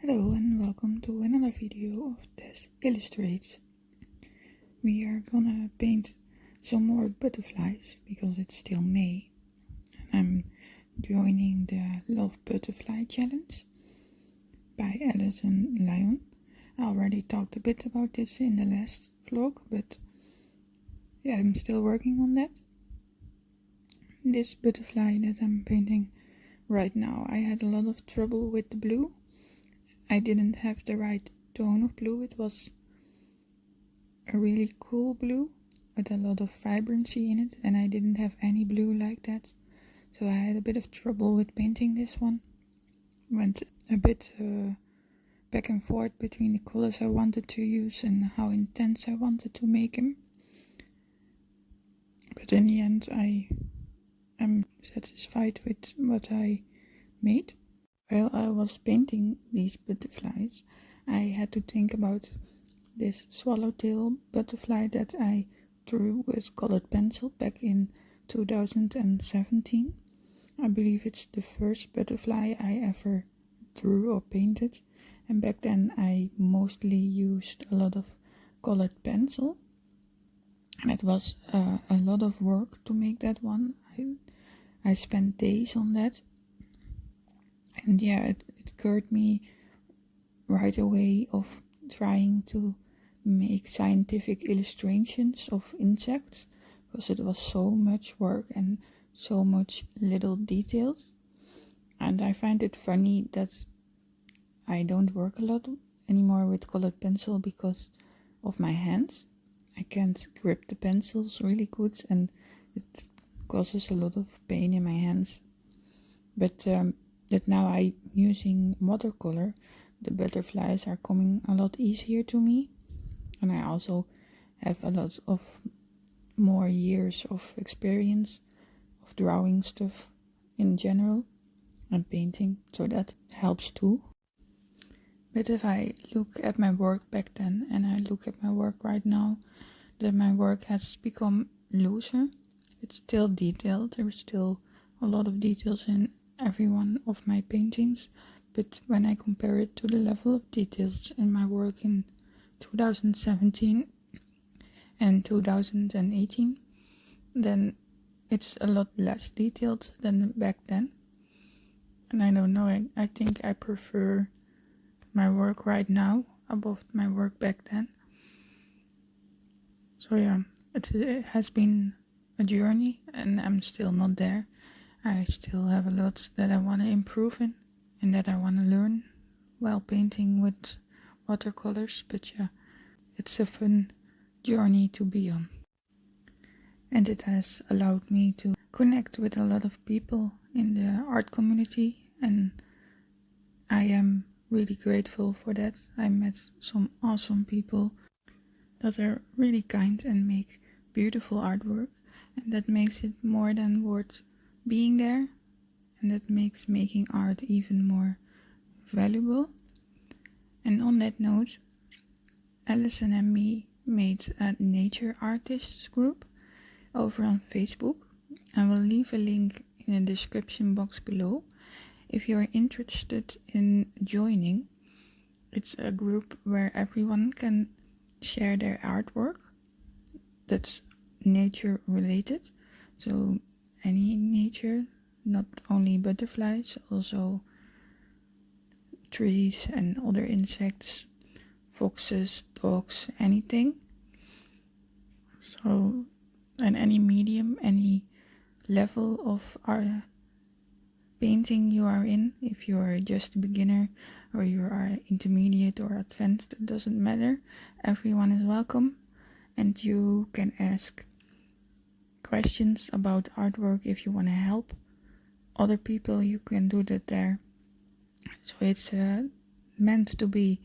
Hello and welcome to another video of Des Illustrates. We are gonna paint some more butterflies because it's still May and I'm joining the Love Butterfly Challenge by Alison Lyon. I already talked a bit about this in the last vlog, but yeah, I'm still working on that. This butterfly that I'm painting right now, I had a lot of trouble with the blue. I didn't have the right tone of blue. It was a really cool blue with a lot of vibrancy in it, and I didn't have any blue like that, so I had a bit of trouble with painting this one. Went a bit back and forth between the colors I wanted to use and how intense I wanted to make them, but in the end I am satisfied with what I made. While I was painting these butterflies, I had to think about this swallowtail butterfly that I drew with colored pencil back in 2017. I believe it's the first butterfly I ever drew or painted, and back then I mostly used a lot of colored pencil, and it was a lot of work to make that one. I spent days on that. And yeah, it occurred me right away of trying to make scientific illustrations of insects, because it was so much work and so much little details. And I find it funny that I don't work a lot anymore with colored pencil because of my hands. I can't grip the pencils really good and it causes a lot of pain in my hands. But that now I'm using watercolor, the butterflies are coming a lot easier to me, and I also have a lot of more years of experience of drawing stuff in general and painting, so that helps too. But if I look at my work back then and I look at my work right now, then my work has become looser. It's still detailed, there's still a lot of details in every one of my paintings, but when I compare it to the level of details in my work in 2017 and 2018, then it's a lot less detailed than back then. And I don't know, I think I prefer my work right now above my work back then. So yeah, it has been a journey and I'm still not there. I still have a lot that I want to improve in and that I want to learn while painting with watercolors, but yeah, it's a fun journey to be on. And it has allowed me to connect with a lot of people in the art community, and I am really grateful for that. I met some awesome people that are really kind and make beautiful artwork, and that makes it more than worth being there, and that makes making art even more valuable. And on that note, Alison and me made a nature artists group over on Facebook. I will leave a link in the description box below if you are interested in joining. It's a group where everyone can share their artwork that's nature related, so any nature, not only butterflies, also trees and other insects, foxes, dogs, anything. So, and any medium, any level of art painting you are in, if you are just a beginner or you are intermediate or advanced, it doesn't matter. Everyone is welcome, and you can ask questions about artwork. If you want to help other people, you can do that there. So it's meant to be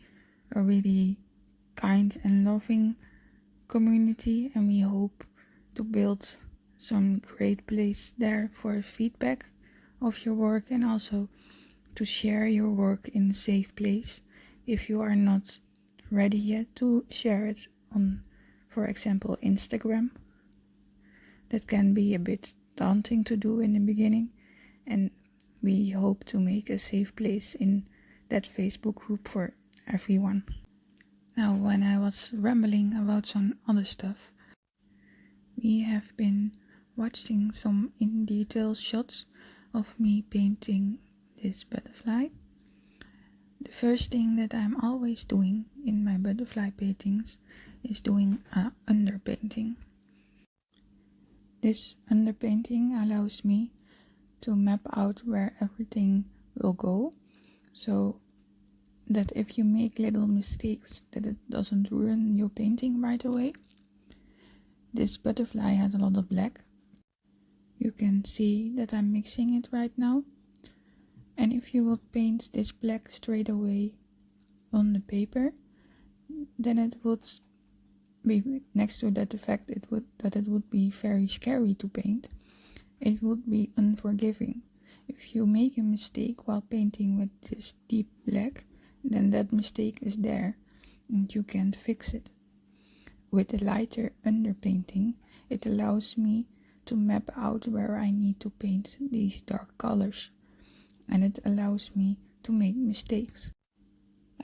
a really kind and loving community, and we hope to build some great place there for feedback of your work, and also to share your work in a safe place if you are not ready yet to share it on, for example, Instagram. That can be a bit daunting to do in the beginning, and we hope to make a safe place in that Facebook group for everyone. Now, when I was rambling about some other stuff, we have been watching some in detail shots of me painting this butterfly. The first thing that I'm always doing in my butterfly paintings is doing underpainting. This underpainting allows me to map out where everything will go, so that if you make little mistakes, that it doesn't ruin your painting right away. This butterfly has a lot of black. You can see that I'm mixing it right now. And if you would paint this black straight away on the paper, then it would be, next to that effect, it would be very scary to paint. It would be unforgiving. If you make a mistake while painting with this deep black, then that mistake is there and you can't fix it. With the lighter underpainting, it allows me to map out where I need to paint these dark colors, and it allows me to make mistakes.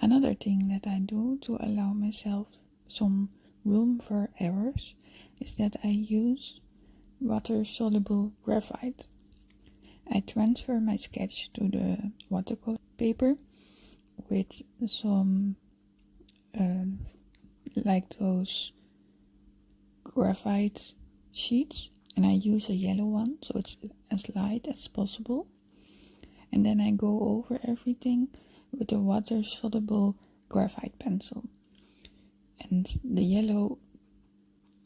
Another thing that I do to allow myself some room for errors is that I use water-soluble graphite. I transfer my sketch to the watercolor paper with some like those graphite sheets, and I use a yellow one so it's as light as possible. And then I go over everything with a water-soluble graphite pencil. And the yellow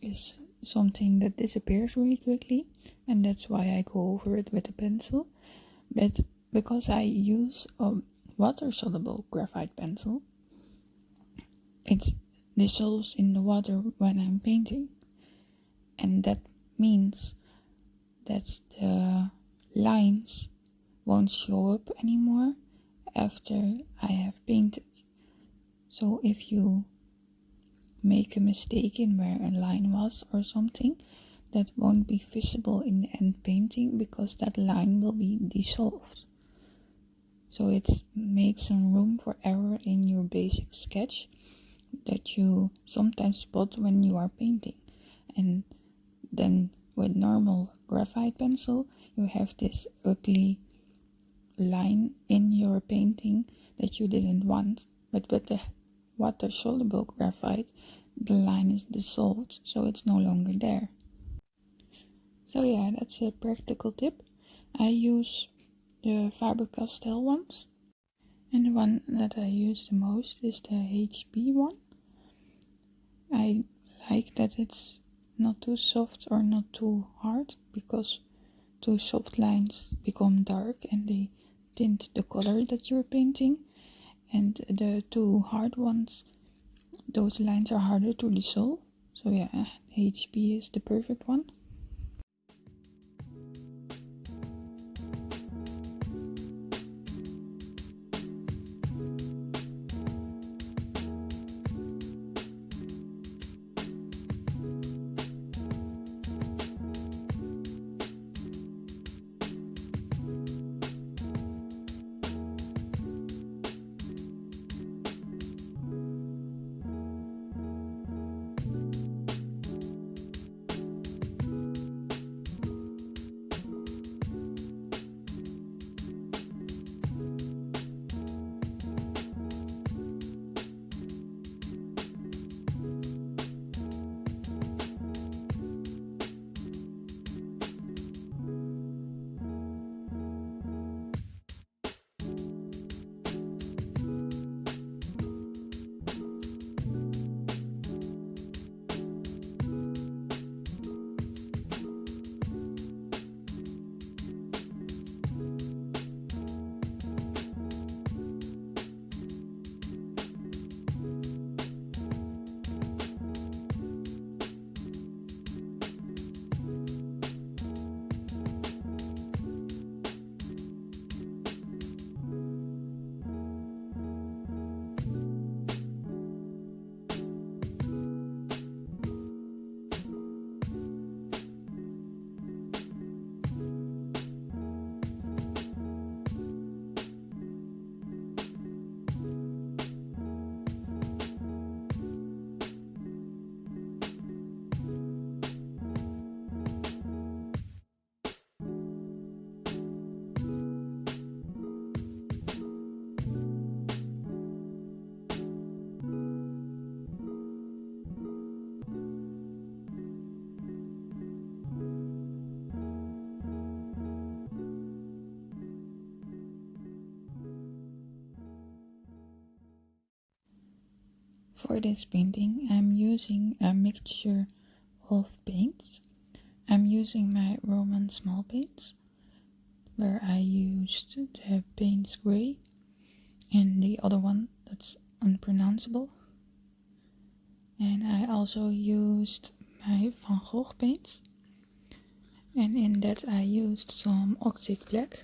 is something that disappears really quickly, and that's why I go over it with a pencil. But because I use a water-soluble graphite pencil, it dissolves in the water when I'm painting. And that means that the lines won't show up anymore after I have painted. So if you make a mistake in where a line was or something, that won't be visible in the end painting because that line will be dissolved. So it makes some room for error in your basic sketch that you sometimes spot when you are painting. And then with normal graphite pencil, you have this ugly line in your painting that you didn't want. But with the water-soluble graphite, the line is dissolved, so it's no longer there. So yeah, that's a practical tip. I use the Faber-Castell ones, and the one that I use the most is the HB one. I like that it's not too soft or not too hard, because too soft lines become dark and they tint the color that you're painting, and the too hard ones, those lines are harder to dissolve. So yeah, HB is the perfect one. For this painting I'm using a mixture of paints. I'm using my Roman small paints, where I used the Payne's Grey and the other one that's unpronounceable. And I also used my Van Gogh paints, and in that I used some oxide black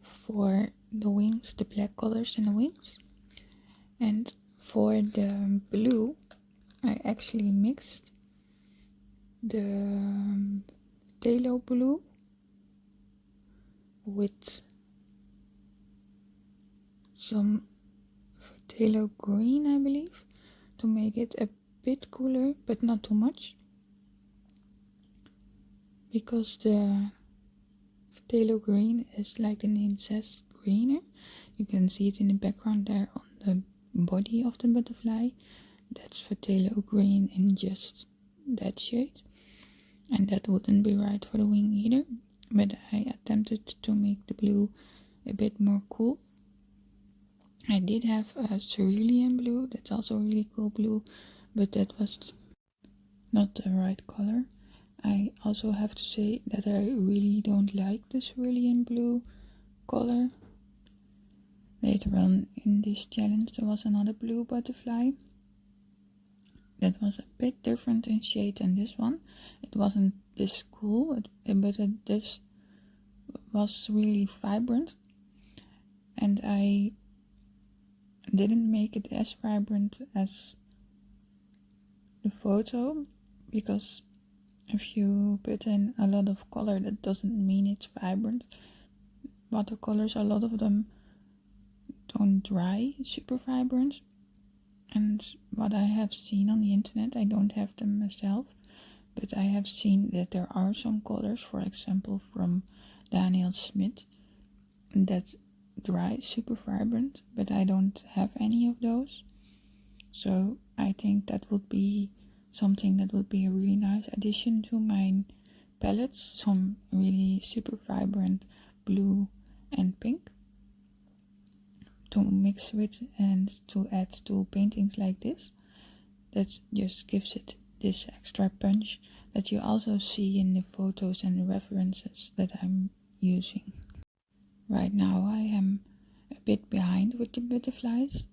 for the wings, the black colors in the wings. And for the blue I actually mixed the phthalo blue with some phthalo green, I believe, to make it a bit cooler, but not too much, because the phthalo green is, like the name says, greener. You can see it in the background there on the body of the butterfly. That's phthalo green in just that shade, and that wouldn't be right for the wing either, but I attempted to make the blue a bit more cool. I did have a cerulean blue, that's also a really cool blue, but that was not the right color. I also have to say that I really don't like the cerulean blue color. Later on in this challenge there was another blue butterfly that was a bit different in shade than this one. It wasn't this cool, this was really vibrant, and I didn't make it as vibrant as the photo, because if you put in a lot of color, that doesn't mean it's vibrant. Watercolors, a lot of them don't dry super vibrant, and what I have seen on the internet, I don't have them myself, but I have seen that there are some colors, for example from Daniel Smith, that dry super vibrant, but I don't have any of those. So I think that would be something that would be a really nice addition to my palettes, some really super vibrant blue and pink to mix with and to add to paintings like this. That just gives it this extra punch that you also see in the photos and the references that I'm using. Right now I am a bit behind with the butterflies.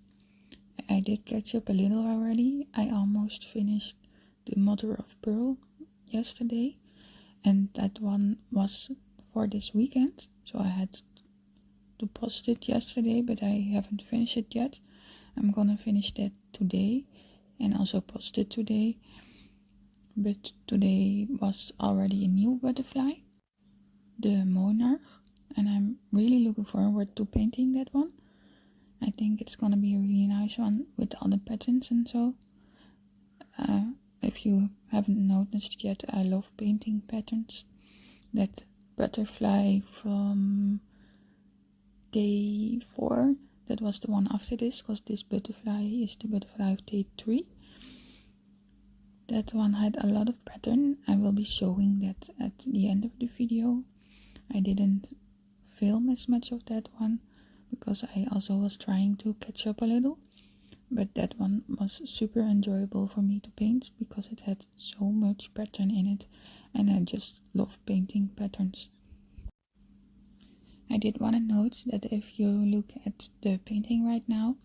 I did catch up a little already. I almost finished the Mother of Pearl yesterday, and that one was for this weekend, so I had to post it yesterday, but I haven't finished it yet. I'm gonna finish that today and also post it today. But today was already a new butterfly, the Monarch, and I'm really looking forward to painting that one. I think it's gonna be a really nice one with all the patterns and so. If you haven't noticed yet, I love painting patterns. That butterfly from day 4, that was the one after this, because this butterfly is the butterfly of day 3. That one had a lot of pattern. I will be showing that at the end of the video. I didn't film as much of that one because I also was trying to catch up a little, but that one was super enjoyable for me to paint because it had so much pattern in it, and I just love painting patterns. I did want to note that if you look at the painting right now,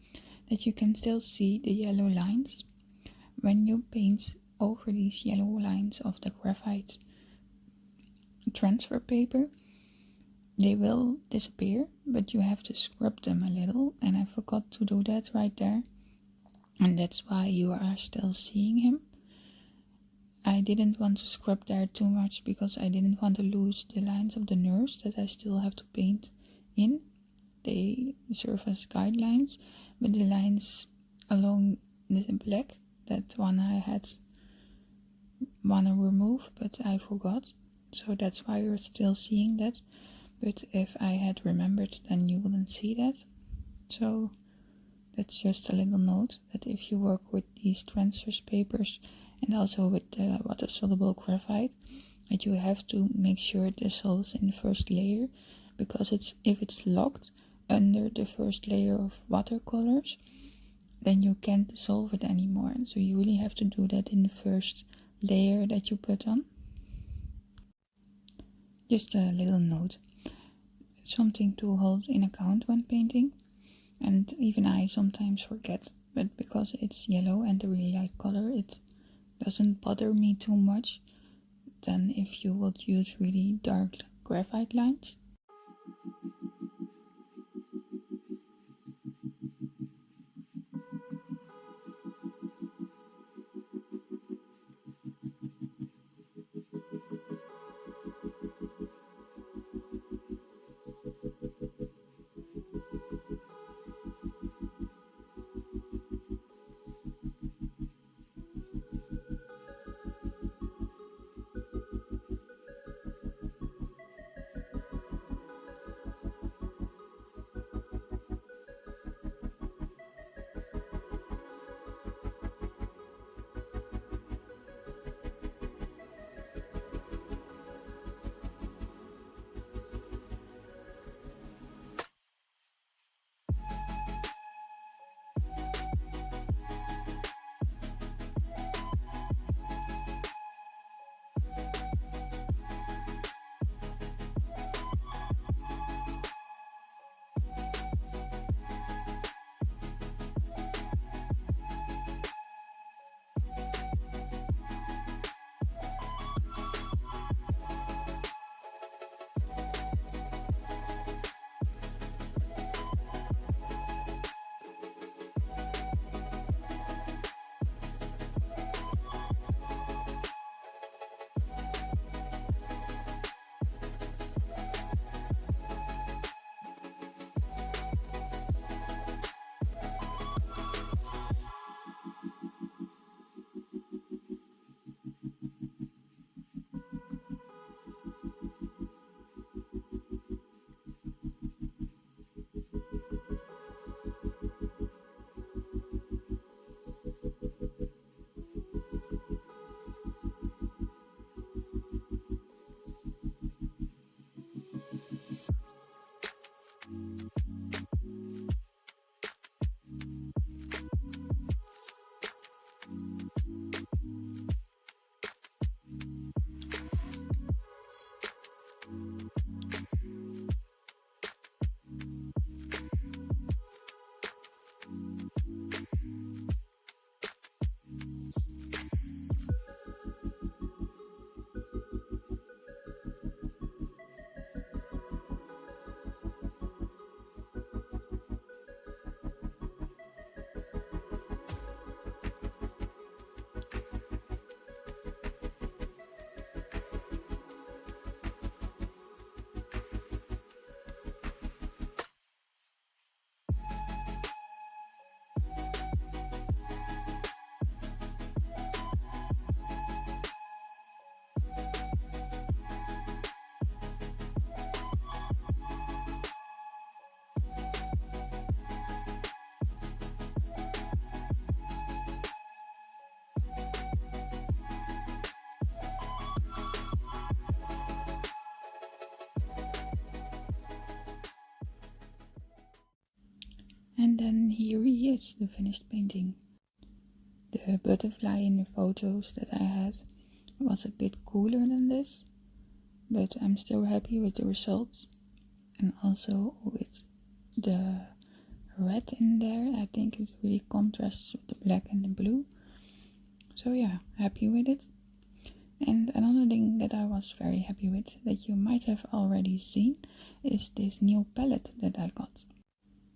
that you can still see the yellow lines. When you paint over these yellow lines of the graphite transfer paper, they will disappear, but you have to scrub them a little, and I forgot to do that right there, and that's why you are still seeing him. I didn't want to scrub there too much because I didn't want to lose the lines of the nerves that I still have to paint in. They serve as guidelines, but the lines along the black, that one I had want to remove, but I forgot, so that's why you're still seeing that. But if I had remembered, then you wouldn't see that. So that's just a little note, that if you work with these transfer papers and also with the water-soluble graphite, that you have to make it dissolves in the first layer, because if it's locked under the first layer of watercolors, then you can't dissolve it anymore. So you really have to do that in the first layer that you put on. Just a little note, something to hold in account when painting, and even I sometimes forget, but because it's yellow and a really light color, it doesn't bother me too much than if you would use really dark graphite lines. And then here he is, the finished painting. The butterfly in the photos that I had was a bit cooler than this, but I'm still happy with the results, and also with the red in there. I think it really contrasts with the black and the blue. So yeah, happy with it. And another thing that I was very happy with, that you might have already seen, is this new palette that I got.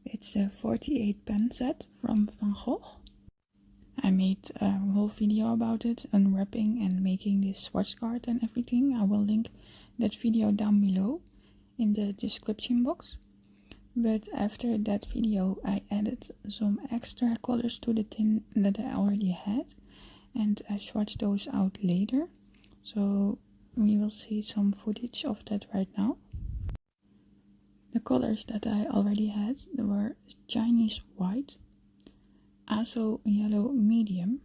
It's a 48 pen set from Van Gogh. I made a whole video about it, unwrapping and making this swatch card and everything. I will link that video down below in the description box. But after that video I added some extra colors to the tin that I already had, and I swatched those out later. So we will see some footage of that right now. The colors that I already had were Chinese white, Azo yellow medium,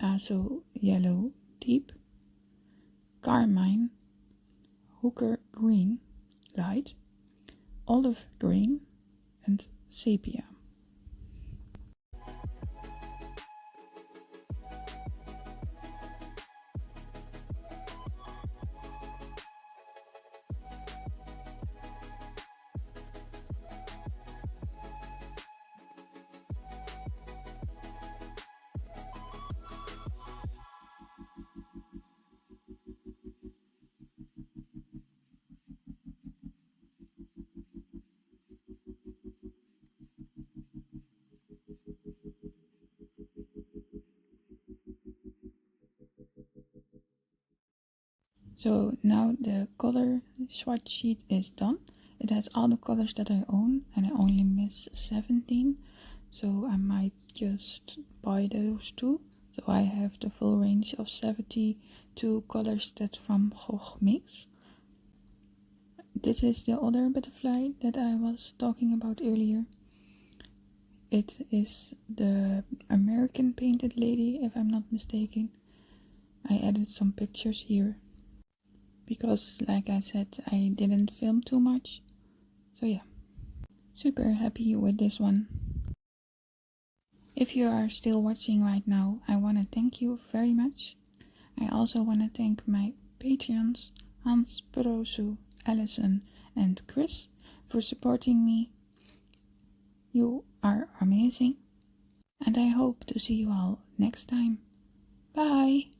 Azo yellow deep, carmine, hooker green light, olive green, and sepia. So now the color swatch sheet is done. It has all the colors that I own, and I only miss 17. So I might just buy those two. So I have the full range of 72 colors that's from Gogh Mix. This is the other butterfly that I was talking about earlier. It is the American painted lady, if I'm not mistaken. I added some pictures here because, like I said, I didn't film too much. So yeah, super happy with this one. If you are still watching right now, I want to thank you very much. I also want to thank my Patreons, Hans, Perosu, Allison, and Chris, for supporting me. You are amazing, and I hope to see you all next time. Bye!